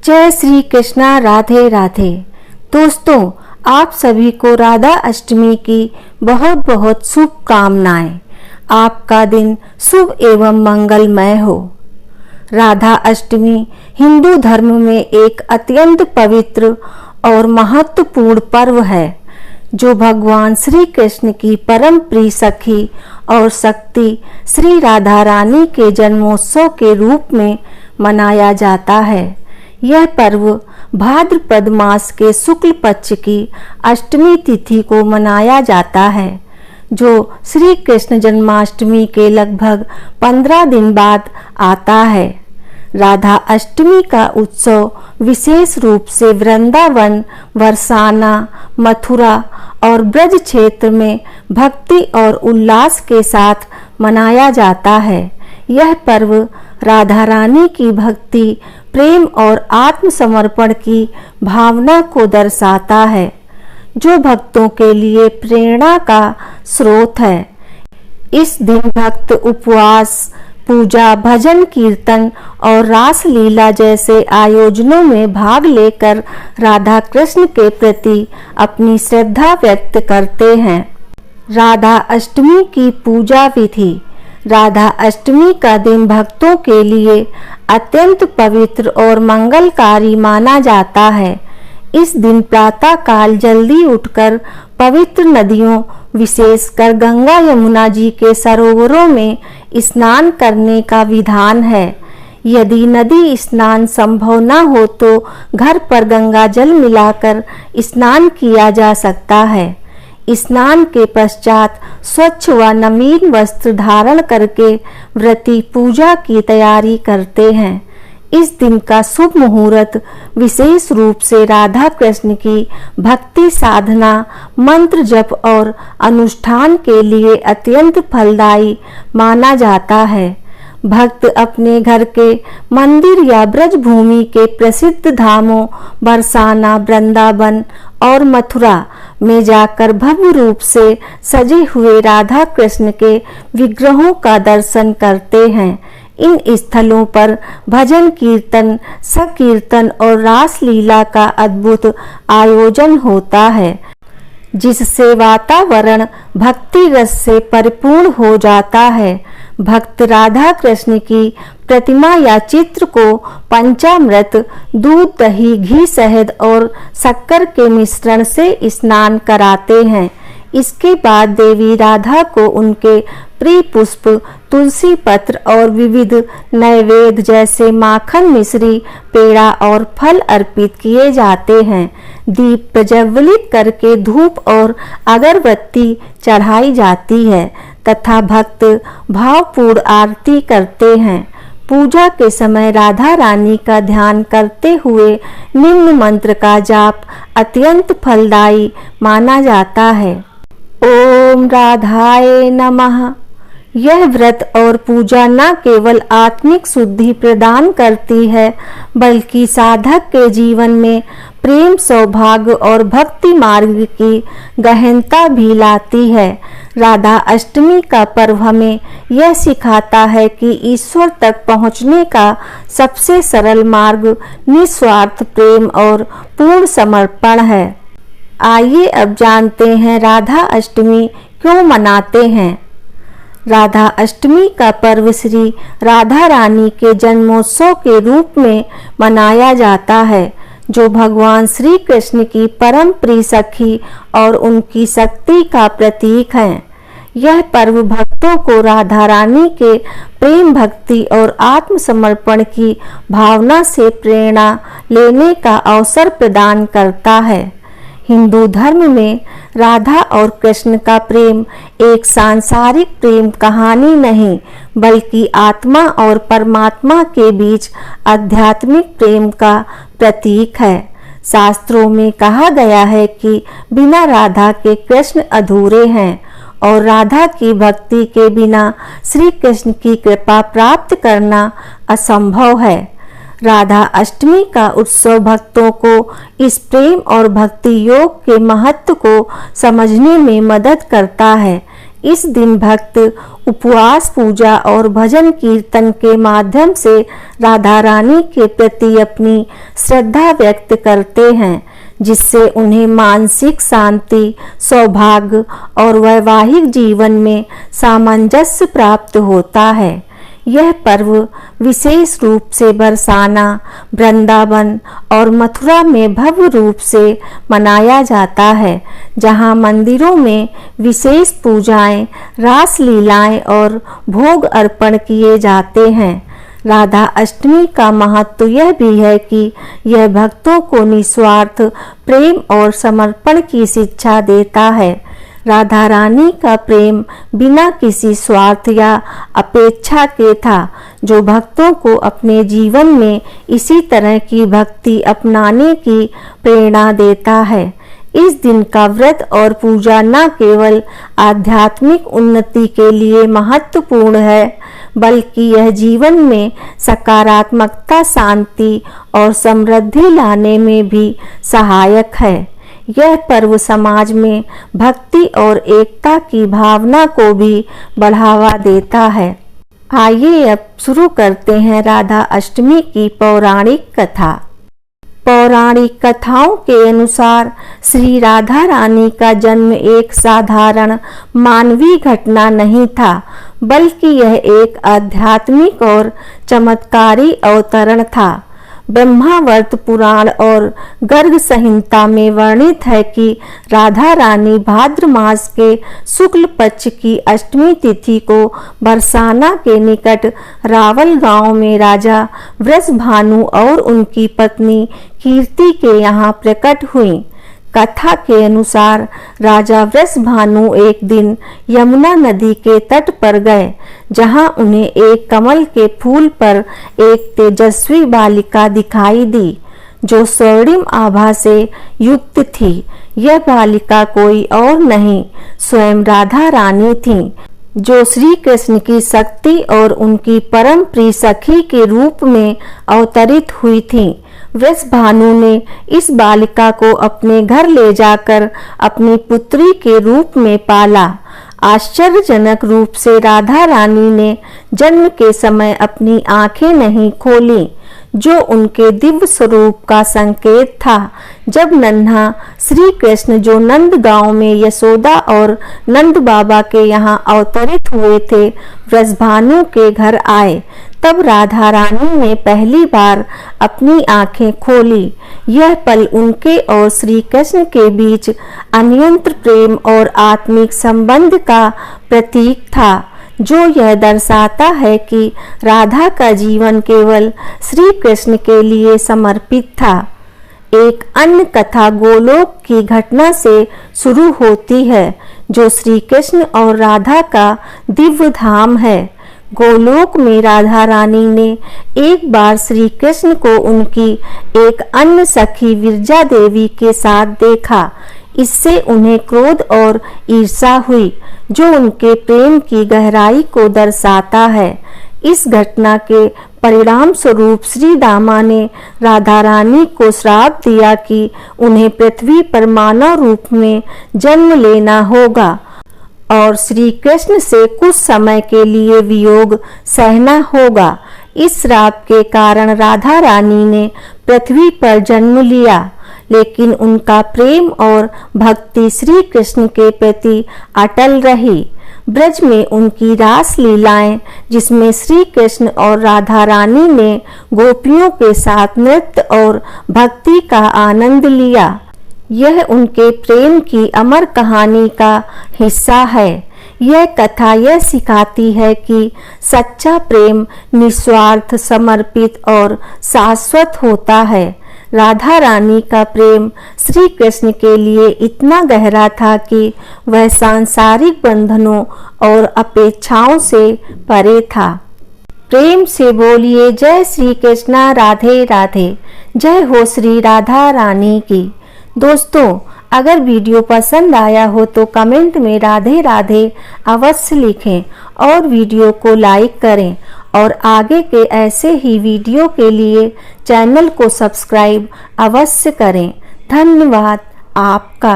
जय श्री कृष्णा। राधे राधे। दोस्तों, आप सभी को राधा अष्टमी की बहुत बहुत शुभकामनाएं। आपका दिन शुभ एवं मंगलमय हो। राधा अष्टमी हिंदू धर्म में एक अत्यंत पवित्र और महत्वपूर्ण पर्व है जो भगवान श्री कृष्ण की परम प्रिय सखी और शक्ति श्री राधा रानी के जन्मोत्सव के रूप में मनाया जाता है। यह पर्व भाद्रपद मास के शुक्ल पक्ष की अष्टमी तिथि को मनाया जाता है, जो श्री कृष्ण जन्माष्टमी के लगभग 15 दिन बाद आता है। राधा अष्टमी का उत्सव विशेष रूप से वृंदावन, बरसाना, मथुरा और ब्रज क्षेत्र में भक्ति और उल्लास के साथ मनाया जाता है। यह पर्व राधा रानी की भक्ति, प्रेम और आत्मसमर्पण की भावना को दर्शाता है, जो भक्तों के लिए प्रेरणा का स्रोत है। इस दिन भक्त उपवास, पूजा, भजन, कीर्तन और रास लीला जैसे आयोजनों में भाग लेकर राधा कृष्ण के प्रति अपनी श्रद्धा व्यक्त करते हैं। राधा अष्टमी की पूजा विधि। राधा अष्टमी का दिन भक्तों के लिए अत्यंत पवित्र और मंगलकारी माना जाता है। इस दिन प्रातः काल जल्दी उठकर पवित्र नदियों, विशेषकर गंगा यमुना जी के सरोवरों में स्नान करने का विधान है। यदि नदी स्नान संभव न हो तो घर पर गंगा जल मिलाकर स्नान किया जा सकता है। स्नान के पश्चात स्वच्छ व नवीन वस्त्र धारण करके व्रती पूजा की तैयारी करते हैं। इस दिन का शुभ मुहूर्त विशेष रूप से राधा कृष्ण की भक्ति साधना, मंत्र जप और अनुष्ठान के लिए अत्यंत फलदायी माना जाता है। भक्त अपने घर के मंदिर या ब्रज भूमि के प्रसिद्ध धामों बरसाना, वृंदावन और मथुरा में जाकर भव्य रूप से सजे हुए राधा कृष्ण के विग्रहों का दर्शन करते हैं। इन स्थलों पर भजन, कीर्तन, संकीर्तन और रास लीला का अद्भुत आयोजन होता है, जिससे वातावरण भक्ति रस से परिपूर्ण हो जाता है। भक्त राधा कृष्ण की प्रतिमा या चित्र को पंचामृत, दूध, दही, घी, शहद और शक्कर के मिश्रण से स्नान कराते हैं। इसके बाद देवी राधा को उनके प्रिय पुष्प, तुलसी पत्र और विविध नैवेद्य जैसे माखन, मिश्री, पेड़ा और फल अर्पित किए जाते हैं। दीप प्रज्वलित करके धूप और अगरबत्ती चढ़ाई जाती है तथा भक्त भावपूर्ण आरती करते हैं। पूजा के समय राधा रानी का ध्यान करते हुए निम्न मंत्र का जाप अत्यंत फलदायी माना जाता है। ओम राधाय नमः। यह व्रत और पूजा न केवल आत्मिक शुद्धि प्रदान करती है, बल्कि साधक के जीवन में प्रेम, सौभाग्य और भक्ति मार्ग की गहनता भी लाती है। राधा अष्टमी का पर्व हमें यह सिखाता है कि ईश्वर तक पहुँचने का सबसे सरल मार्ग निस्वार्थ प्रेम और पूर्ण समर्पण है। आइए अब जानते हैं राधा अष्टमी क्यों मनाते हैं। राधा अष्टमी का पर्व श्री राधा रानी के जन्मोत्सव के रूप में मनाया जाता है, जो भगवान श्री कृष्ण की परम प्रिय सखी और उनकी शक्ति का प्रतीक है। यह पर्व भक्तों को राधा रानी के प्रेम, भक्ति और आत्मसमर्पण की भावना से प्रेरणा लेने का अवसर प्रदान करता है। हिंदू धर्म में राधा और कृष्ण का प्रेम एक सांसारिक प्रेम कहानी नहीं, बल्कि आत्मा और परमात्मा के बीच आध्यात्मिक प्रेम का प्रतीक है। शास्त्रों में कहा गया है कि बिना राधा के कृष्ण अधूरे हैं और राधा की भक्ति के बिना श्री कृष्ण की कृपा प्राप्त करना असंभव है। राधा अष्टमी का उत्सव भक्तों को इस प्रेम और भक्ति योग के महत्व को समझने में मदद करता है। इस दिन भक्त उपवास, पूजा और भजन कीर्तन के माध्यम से राधा रानी के प्रति अपनी श्रद्धा व्यक्त करते हैं, जिससे उन्हें मानसिक शांति, सौभाग्य और वैवाहिक जीवन में सामंजस्य प्राप्त होता है। यह पर्व विशेष रूप से बरसाना, वृंदावन और मथुरा में भव्य रूप से मनाया जाता है, जहां मंदिरों में विशेष पूजाएं, रास लीलाएं और भोग अर्पण किए जाते हैं। राधा अष्टमी का महत्व यह भी है कि यह भक्तों को निस्वार्थ प्रेम और समर्पण की शिक्षा देता है। राधा रानी का प्रेम बिना किसी स्वार्थ या अपेक्षा के था, जो भक्तों को अपने जीवन में इसी तरह की भक्ति अपनाने की प्रेरणा देता है। इस दिन का व्रत और पूजा न केवल आध्यात्मिक उन्नति के लिए महत्वपूर्ण है, बल्कि यह जीवन में सकारात्मकता, शांति और समृद्धि लाने में भी सहायक है। यह पर्व समाज में भक्ति और एकता की भावना को भी बढ़ावा देता है। आइए अब शुरू करते हैं राधा अष्टमी की पौराणिक कथा। पौराणिक कथाओं के अनुसार श्री राधा रानी का जन्म एक साधारण मानवीय घटना नहीं था, बल्कि यह एक आध्यात्मिक और चमत्कारी अवतरण था। ब्रह्मावर्त पुराण और गर्ग संहिता में वर्णित है कि राधा रानी भाद्र मास के शुक्ल पक्ष की अष्टमी तिथि को बरसाना के निकट रावल गांव में राजा वृषभानु और उनकी पत्नी कीर्ति के यहाँ प्रकट हुई। कथा के अनुसार राजा वृषभानु एक दिन यमुना नदी के तट पर गए, जहां उन्हें एक कमल के फूल पर एक तेजस्वी बालिका दिखाई दी, जो स्वर्णिम आभा से युक्त थी। यह बालिका कोई और नहीं, स्वयं राधा रानी थी, जो श्री कृष्ण की शक्ति और उनकी परम प्रिय सखी के रूप में अवतरित हुई थी। वृषभानु ने इस बालिका को अपने घर ले जाकर अपनी पुत्री के रूप में पाला। आश्चर्यजनक रूप से राधा रानी ने जन्म के समय अपनी आंखें नहीं खोली, जो उनके दिव्य स्वरूप का संकेत था। जब नन्हा श्री कृष्ण, जो नंद गांव में यशोदा और नंद बाबा के यहाँ अवतरित हुए थे, वृषभानु के घर आए, तब राधा रानी ने पहली बार अपनी आंखें खोली। यह पल उनके और श्री कृष्ण के बीच अनियंत्र प्रेम और आत्मिक संबंध का प्रतीक था, जो यह दर्शाता है कि राधा का जीवन केवल श्री कृष्ण के लिए समर्पित था। एक अन्य कथा गोलोक की घटना से शुरू होती है, जो श्री कृष्ण और राधा का दिव्य धाम है। गोलोक में राधा रानी ने एक बार श्री कृष्ण को उनकी एक अन्य सखी विरजा देवी के साथ देखा। इससे उन्हें क्रोध और ईर्ष्या हुई, जो उनके प्रेम की गहराई को दर्शाता है। इस घटना के परिणाम स्वरूप श्री दामा ने राधा रानी को श्राप दिया कि उन्हें पृथ्वी पर मानव रूप में जन्म लेना होगा और श्री कृष्ण से कुछ समय के लिए वियोग सहना होगा। इस श्राप के कारण राधा रानी ने पृथ्वी पर जन्म लिया, लेकिन उनका प्रेम और भक्ति श्री कृष्ण के प्रति अटल रही। ब्रज में उनकी रास लीलाएं, जिसमें श्री कृष्ण और राधा रानी ने गोपियों के साथ नृत्य और भक्ति का आनंद लिया, यह उनके प्रेम की अमर कहानी का हिस्सा है। यह कथा यह सिखाती है कि सच्चा प्रेम निस्वार्थ, समर्पित और शाश्वत होता है। राधा रानी का प्रेम श्री कृष्ण के लिए इतना गहरा था कि वह सांसारिक बंधनों और अपेक्षाओं से परे था। प्रेम से बोलिए जय श्री कृष्णा, राधे राधे। जय हो श्री राधा रानी की। दोस्तों, अगर वीडियो पसंद आया हो तो कमेंट में राधे राधे अवश्य लिखें और वीडियो को लाइक करें और आगे के ऐसे ही वीडियो के लिए चैनल को सब्सक्राइब अवश्य करें। धन्यवाद आपका।